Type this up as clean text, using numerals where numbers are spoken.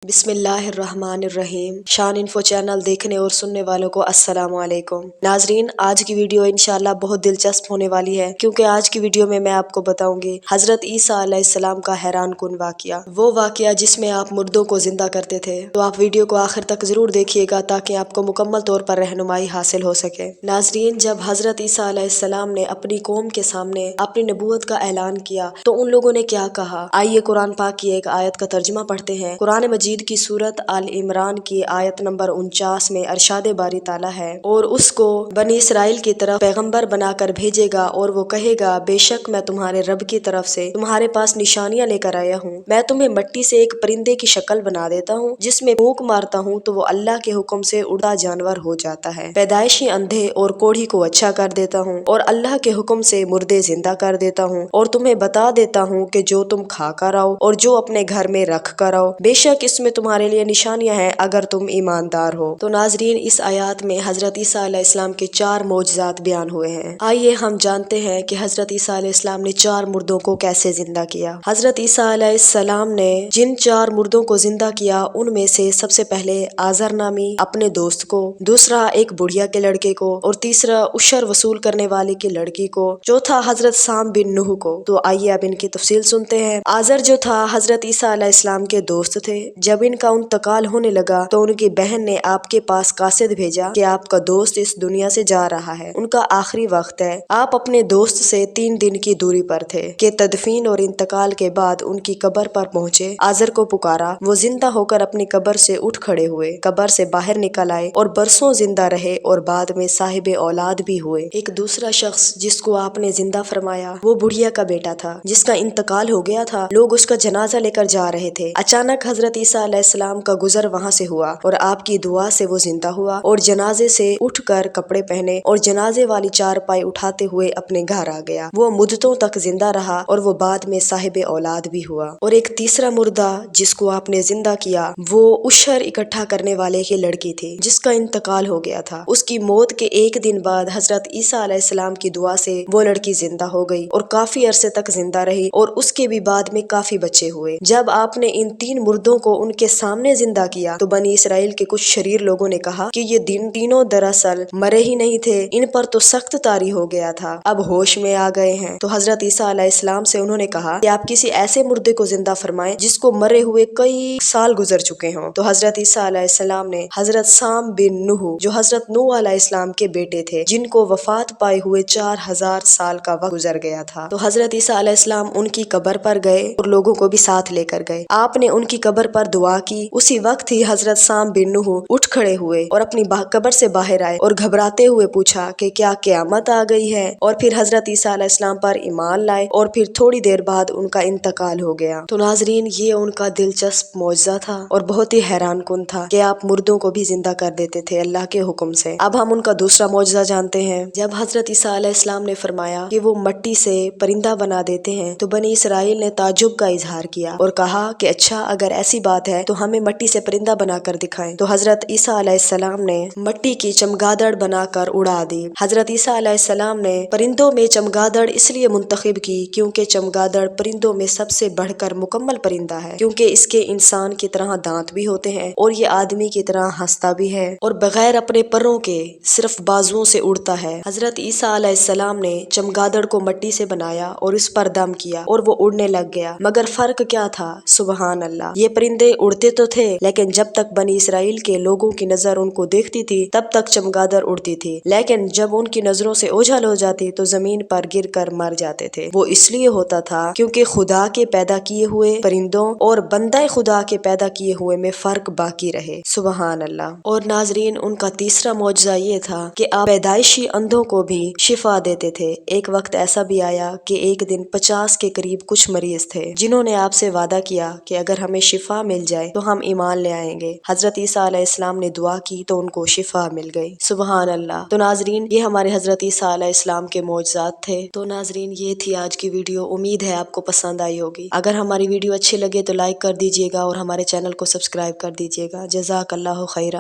बिस्मिल्लाहिर्रहमानिर्रहीम। शान info channel देखने और सुनने वालों को अस्सलाम वालेकुम। नाजरीन, आज की वीडियो इंशाल्लाह बहुत दिलचस्प होने वाली है, क्योंकि आज की वीडियो में मैं आपको बताऊंगी हजरत ईसा अलैहिस्सलाम का हैरान कुन वाकया, वो वाकया जिसमें आप मुर्दों को जिंदा करते थे। तो आप वीडियो को आखिर तक जरूर देखिएगा ताकि आपको मुकम्मल तौर पर रहनुमाई हासिल हो सके। नाजरीन, जब हजरत ईसा अलैहिस्सलाम ने अपनी कौम के सामने अपनी नबूवत का ऐलान किया तो उन लोगों ने क्या कहा, आइए कुरान पाक की एक आयत का तर्जुमा पढ़ते हैं। कुरान मजीद की सूरत आल इमरान की आयत नंबर 49 में अरशाद बारी ताला है, और उसको बनी इसराइल की तरफ पैगंबर बनाकर भेजेगा और वो कहेगा, बेशक मैं तुम्हारे रब की तरफ से तुम्हारे पास निशानियां लेकर आया हूँ। मैं तुम्हें मिट्टी से एक परिंदे की शक्ल बना देता हूँ, जिसमें फूंक मारता हूँ तो वो अल्लाह के हुक्म से उड़ता जानवर हो जाता है। पैदाइशी अंधे और कोढ़ी को अच्छा कर देता हूँ और अल्लाह के हुक्म से मुर्दे जिंदा कर देता हूँ, और तुम्हें बता देता हूँ कि जो तुम खा कर आओ और जो अपने घर में रख कर आओ, बेशक इसमें तुम्हारे लिए निशानियां हैं अगर तुम ईमानदार हो। तो नाजरीन, इस आयत में हजरत ईसा अलैहिस्सलाम के 4 मौजज़ात बयान हुए हैं। आइए हम जानते हैं कि हजरत ईसा अलैहिस्सलाम ने 4 मुर्दों को कैसे जिंदा किया। हजरत ईसा अलैहिस्सलाम ने जिन 4 मुर्दों को जिंदा किया, उनमें से सबसे पहले आजर नामी अपने दोस्त को, दूसरा एक बुढ़िया के लड़के को, और तीसरा उशर वसूल करने वाले की लड़की को, चौथा हजरत साम बिन नूह को। तो आइए अब इनकी तफसील सुनते हैं। आजर जो था हजरत ईसा अलैहिस्सलाम के दोस्त थे। जब इनका इंतकाल होने लगा तो उनकी बहन ने आपके पास कासिद भेजा कि आपका दोस्त इस दुनिया से जा रहा है, उनका आखिरी वक्त है। आप अपने दोस्त से 3 दिन की दूरी पर थे कि तदफीन और इंतकाल के बाद उनकी कब्र पर पहुँचे। आजर को पुकारा, वो जिंदा होकर अपनी कब्र से उठ खड़े हुए, कब्र से बाहर निकल आए और बरसों जिंदा रहे और बाद में साहिब औलाद भी हुए। एक दूसरा शख्स जिसको आपने जिंदा फरमाया वो बुढ़िया का बेटा था, जिसका इंतकाल हो गया था। लोग उसका जनाजा लेकर जा रहे थे। अचानक हजरत ईसा अलैहिस्सलाम का गुजर वहाँ से हुआ और आपकी दुआ से वो जिंदा हुआ और जनाजे से उठकर कपड़े पहने और जनाजे वाली चारपाई उठाते हुए अपने घर आ गया। वो मुद्दतों तक जिंदा रहा और वो बाद में साहिब औलाद भी हुआ। और एक तीसरा मुर्दा जिसको आपने जिंदा किया वो उशर इकट्ठा करने वाले की लड़की थी, जिसका इंतकाल हो गया था। उसकी मौत के एक दिन बाद हजरत ईसा अलैहिस्सलाम की दुआ से वो लड़की जिंदा हो गई और काफी अरसे तक जिंदा रही, और उसके भी बाद में काफी बच्चे हुए। जब आपने इन 3 मुर्दों को उनके सामने जिंदा किया तो बनी इसराइल के कुछ शरीर लोगों ने कहा कि ये तीनों दरअसल मरे ही नहीं थे, इन पर तो सख्त तारी हो गया था, अब होश में आ गए हैं। तो हजरत ईसा अलैहिस्सलाम से उन्होंने कहा कि आप किसी ऐसे मुर्दे को जिंदा फरमाएं जिसको मरे हुए कई साल गुजर चुके हों। तो हजरत ईसा अलैहिस्सलाम ने हजरत साम बिन नूह, जो हजरत नूह अलैहिस्सलाम के बेटे थे, जिनको वफात पाए हुए 4000 साल का वक्त गुजर गया था, तो हजरत ईसा अलैहिस्सलाम उनकी कब्र पर गए और लोगों को भी साथ लेकर गए। आपने उनकी कब्र पर दुआ की। उसी वक्त ही हजरत साम बिन नूह उठ खड़े हुए और अपनी कब्र से बाहर आए और घबराते हुए पूछा कि क्या क़यामत आ गई है, और फिर हजरत ईसा अलैहिस्सलाम पर ईमान लाए और फिर थोड़ी देर बाद उनका इंतकाल हो गया। तो नाजरीन, ये उनका दिलचस्प मौजज़ा था और बहुत ही हैरान कुन था कि आप मुर्दों को भी जिंदा कर देते थे अल्लाह के हुक्म से। अब हम उनका दूसरा मौजज़ा जानते हैं। जब हजरत ईसा अलैहिस्सलाम ने फरमाया कि वो मिट्टी से परिंदा बना देते हैं तो बनी इसराइल ने ताज्जुब का इजहार किया और कहा कि अच्छा, अगर ऐसी बात है तो हमें मिट्टी से परिंदा बनाकर दिखाएं। तो हजरत ईसा अलैहिस्सलाम ने मिट्टी की चमगादड़ बनाकर उड़ा दी। हजरत ईसा अलैहिस्सलाम ने परिंदों में चमगादड़ इसलिए मुंतखब की क्योंकि चमगादड़ परिंदों में सबसे बढ़कर मुकम्मल परिंदा है, क्योंकि इसके इंसान की तरह दांत भी होते हैं और ये आदमी की तरह हंसता भी है और बगैर अपने परों के सिर्फ बाजुओं से उड़ता है। हजरत ईसा अलैहिस्सलाम ने चमगादड़ को मिट्टी से बनाया और इस पर दम किया और वो उड़ने लग गया। मगर फर्क क्या था, सुबहान अल्लाह, ये परिंदे उड़ते तो थे लेकिन जब तक बनी इसराइल के लोगों की नजर उनको देखती थी तब तक चमगादड़ उड़ती थी, लेकिन जब उनकी नजरों से ओझल हो जाती तो जमीन पर गिरकर मर जाते थे। वो इसलिए होता था क्योंकि खुदा के पैदा किए हुए परिंदों और बंदा खुदा के पैदा किए हुए में फर्क बाकी रहे। सुबहान अल्लाह। और नाजरीन, उनका तीसरा मौजज़ा ये था कि आप पैदाइशी अंधों को भी शिफा देते थे। एक वक्त ऐसा भी आया कि एक दिन 50 के करीब कुछ मरीज थे जिन्होंने आपसे वादा किया कि अगर हमें शिफा मिल जाए तो हम ईमान ले आएंगे। हजरत ईसा अलैहिस्सलाम ने दुआ की तो उनको शिफा मिल गई। सुबहान अल्लाह। तो नाजरीन, ये हमारे हजरत ईसा अलैहिस्सलाम के मौजज़ात थे। तो नाजरीन, ये थी आज की वीडियो। उम्मीद है आपको पसंद आई होगी। अगर हमारी वीडियो अच्छी लगे तो लाइक कर दीजिएगा और हमारे चैनल को सब्सक्राइब कर दीजिएगा। जज़ाकल्लाहु खैरा।